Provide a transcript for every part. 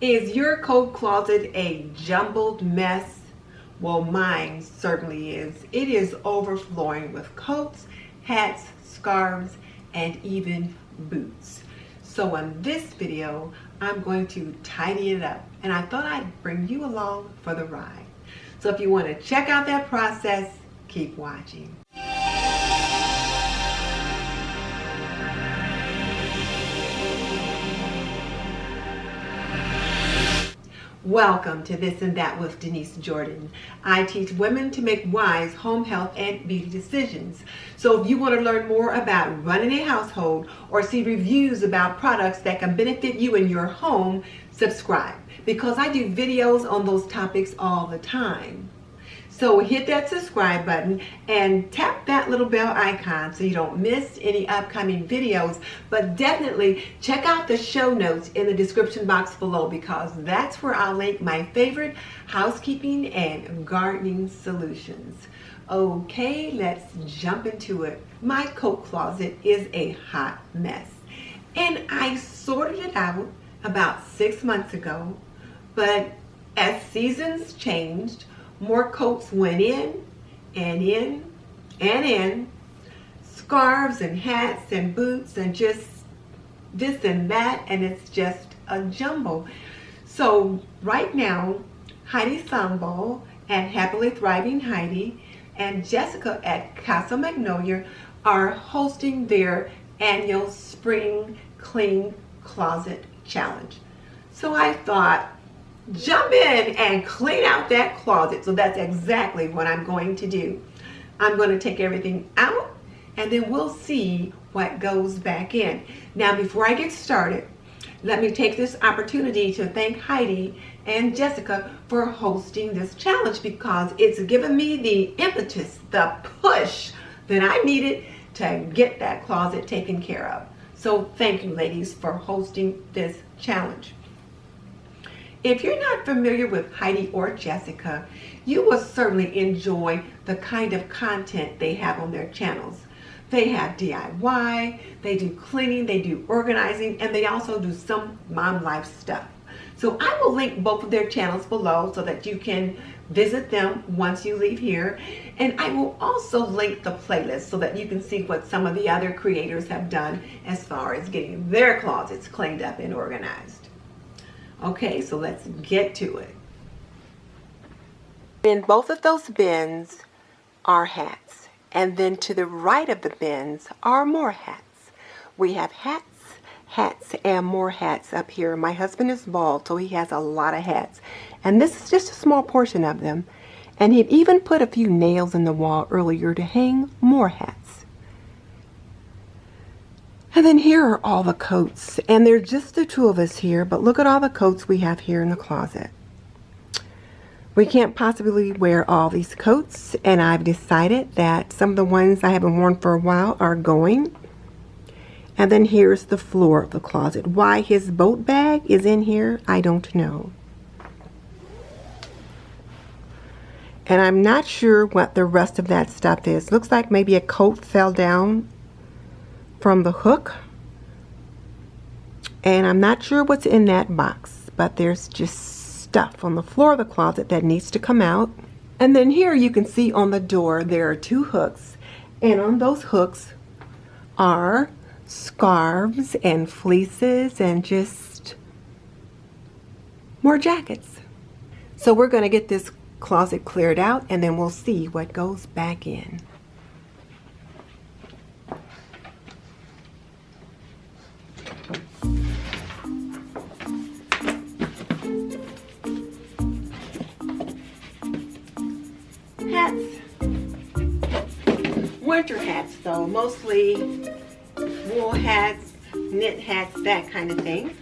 Is your coat closet a jumbled mess? Well, mine certainly is. It is overflowing with coats, hats, scarves, and even boots. So in this video, I'm going to tidy it up, and I thought I'd bring you along for the ride. So if you want to check out that process, keep watching. Welcome to This and That with Denise Jordan. I teach women to make wise home health and beauty decisions. So if you want to learn more about running a household or see reviews about products that can benefit you in your home, subscribe, because I do videos on those topics all the time. So hit that subscribe button and tap that little bell icon so you don't miss any upcoming videos. But definitely check out the show notes in the description box below, because that's where I'll link my favorite housekeeping and gardening solutions. Okay, let's jump into it. My coat closet is a hot mess, and I sorted it out about 6 months ago, but as seasons changed, more coats went in and in and in, scarves and hats and boots and just this and that, and it's just a jumble. So right now, Heidi Sonboul at Happily Thriving Heidi and Jessica at Casa Magnolia are hosting their annual Spring Clean Closet Challenge. So I thought, jump in and clean out that closet. So that's exactly what I'm going to do. I'm going to take everything out, and then we'll see what goes back in. Now, before I get started, let me take this opportunity to thank Heidi and Jessica for hosting this challenge, because it's given me the impetus, the push that I needed to get that closet taken care of. So thank you, ladies, for hosting this challenge. If you're not familiar with Heidi or Jessica, you will certainly enjoy the kind of content they have on their channels. They have DIY, they do cleaning, they do organizing, and they also do some mom life stuff. So I will link both of their channels below so that you can visit them once you leave here. And I will also link the playlist so that you can see what some of the other creators have done as far as getting their closets cleaned up and organized. Okay, so let's get to it. In both of those bins are hats, and then to the right of the bins are more hats. We have hats, and more hats up here. My husband is bald, so he has a lot of hats, and this is just a small portion of them. And he'd even put a few nails in the wall earlier to hang more hats. And then here are all the coats, and there's just the two of us here, but look at all the coats we have here in the closet. We can't possibly wear all these coats, and I've decided that some of the ones I haven't worn for a while are going. And then here's the floor of the closet. Why his boat bag is in here, I don't know. And I'm not sure what the rest of that stuff is. Looks like maybe a coat fell down from the hook, and I'm not sure what's in that box, but there's just stuff on the floor of the closet that needs to come out. And then here you can see on the door there are two hooks, and on those hooks are scarves and fleeces and just more jackets. So we're going to get this closet cleared out, and then we'll see what goes back in. Hats. Winter hats though, mostly wool hats, knit hats, that kind of thing.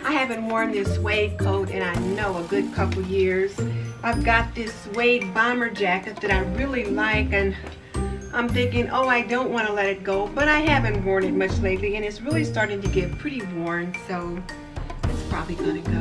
I haven't worn this suede coat in I know a good couple years. I've got this suede bomber jacket that I really like, and I'm thinking, oh, I don't want to let it go, but I haven't worn it much lately, and it's really starting to get pretty worn, so probably gonna go.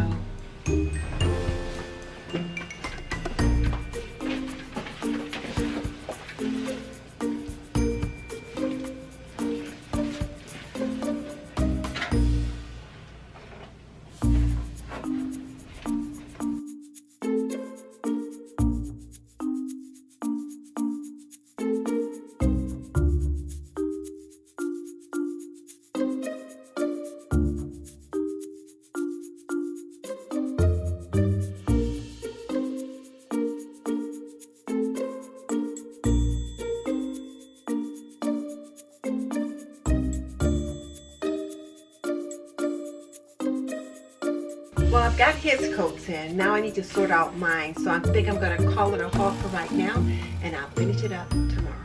Well, I've got his coats in. Now I need to sort out mine. So I think I'm going to call it a haul for right now, and I'll finish it up tomorrow.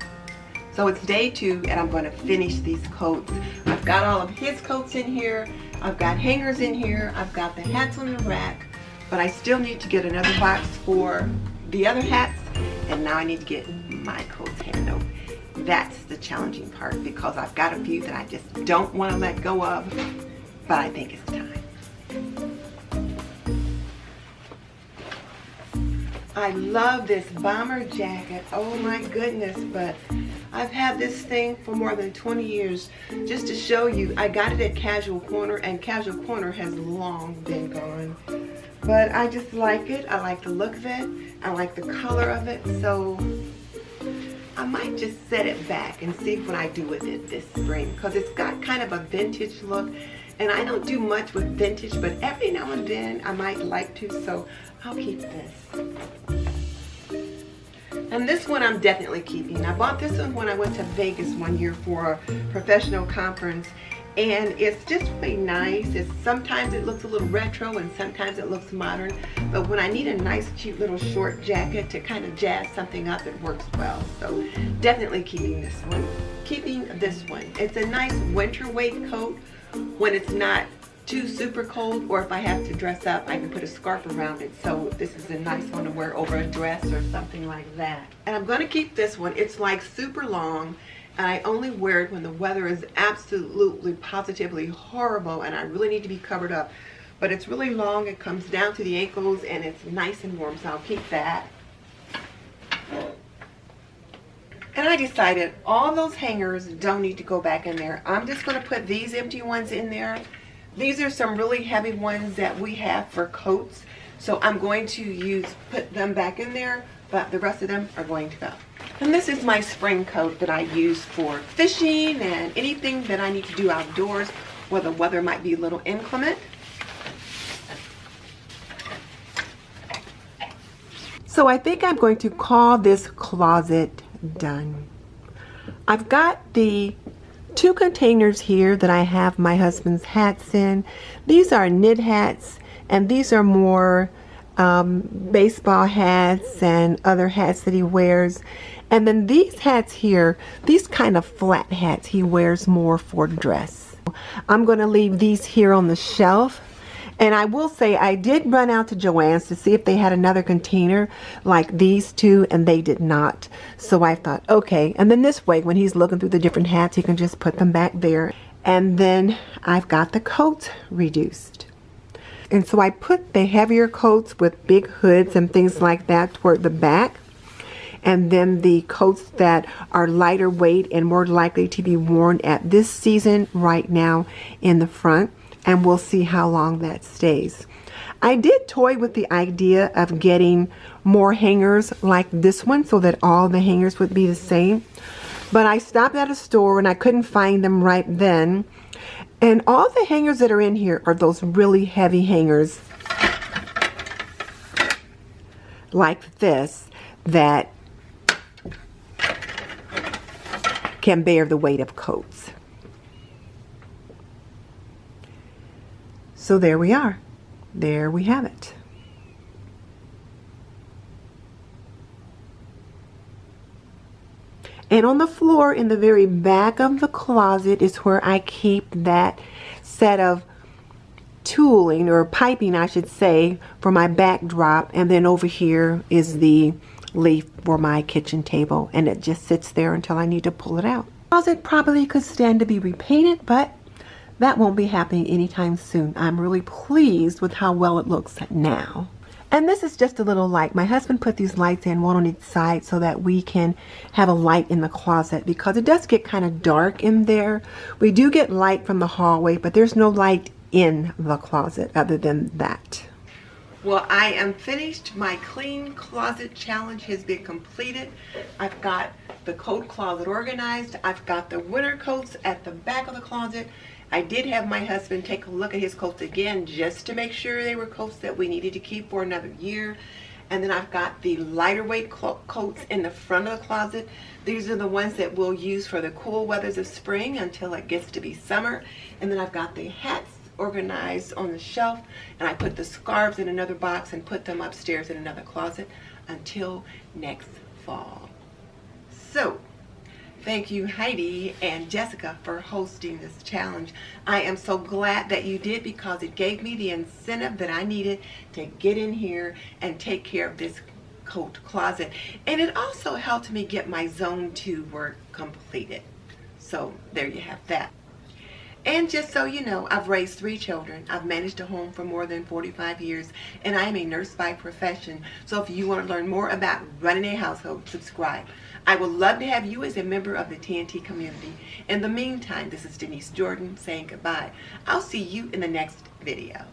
So it's day 2, and I'm going to finish these coats. I've got all of his coats in here. I've got hangers in here. I've got the hats on the rack. But I still need to get another box for the other hats. And now I need to get my coats handled. That's the challenging part, because I've got a few that I just don't want to let go of. But I think it's time. I love this bomber jacket. Oh my goodness, but I've had this thing for more than 20 years. Just to show you, I got it at Casual Corner, and Casual Corner has long been gone. But I just like it. I like the look of it. I like the color of it. So I might just set it back and see what I do with it this spring, because it's got kind of a vintage look. And I don't do much with vintage, but every now and then I might like to, so I'll keep this. And this one I'm definitely keeping. I bought this one when I went to Vegas one year for a professional conference, and it's just really nice. Sometimes it looks a little retro and sometimes it looks modern, but when I need a nice cute little short jacket to kind of jazz something up, it works well. So definitely keeping this one. Keeping this one. It's a nice winter weight coat when it's not too super cold, or if I have to dress up, I can put a scarf around it. So this is a nice one to wear over a dress or something like that. And I'm going to keep this one. It's like super long, and I only wear it when the weather is absolutely positively horrible and I really need to be covered up. But it's really long, it comes down to the ankles, and it's nice and warm, so I'll keep that. And I decided all those hangers don't need to go back in there. I'm just going to put these empty ones in there. These are some really heavy ones that we have for coats, so I'm going to put them back in there, but the rest of them are going to go. And this is my spring coat that I use for fishing and anything that I need to do outdoors where the weather might be a little inclement. So I think I'm going to call this closet done. I've got the 2 containers here that I have my husband's hats in. These are knit hats, and these are more baseball hats and other hats that he wears. And then these hats here, these kind of flat hats, he wears more for dress. I'm going to leave these here on the shelf. And I will say I did run out to Joann's to see if they had another container like these 2, and they did not. So I thought, okay. And then this way, when he's looking through the different hats, he can just put them back there. And then I've got the coats reduced. And so I put the heavier coats with big hoods and things like that toward the back. And then the coats that are lighter weight and more likely to be worn at this season right now in the front. And we'll see how long that stays. I did toy with the idea of getting more hangers like this one so that all the hangers would be the same. But I stopped at a store and I couldn't find them right then. And all the hangers that are in here are those really heavy hangers like this that can bear the weight of coats. So there we are. There we have it. And on the floor in the very back of the closet is where I keep that set of tooling, or piping I should say, for my backdrop. And then over here is the leaf for my kitchen table, and it just sits there until I need to pull it out. The closet probably could stand to be repainted, but that won't be happening anytime soon. I'm really pleased with how well it looks now. And this is just a little light. My husband put these lights in, one on each side, so that we can have a light in the closet, because it does get kind of dark in there. We do get light from the hallway, but there's no light in the closet other than that. Well, I am finished. My clean closet challenge has been completed. I've got the coat closet organized. I've got the winter coats at the back of the closet. I did have my husband take a look at his coats again just to make sure they were coats that we needed to keep for another year. And then I've got the lighter weight coats in the front of the closet. These are the ones that we'll use for the cool weathers of spring until it gets to be summer. And then I've got the hats organized on the shelf, and I put the scarves in another box and put them upstairs in another closet until next fall. So thank you, Heidi and Jessica, for hosting this challenge. I am so glad that you did, because it gave me the incentive that I needed to get in here and take care of this coat closet. And it also helped me get my zone 2 work completed. So there you have that. And just so you know, I've raised 3 children. I've managed a home for more than 45 years, and I am a nurse by profession. So if you want to learn more about running a household, subscribe. I would love to have you as a member of the TNT community. In the meantime, this is Denise Jordan saying goodbye. I'll see you in the next video.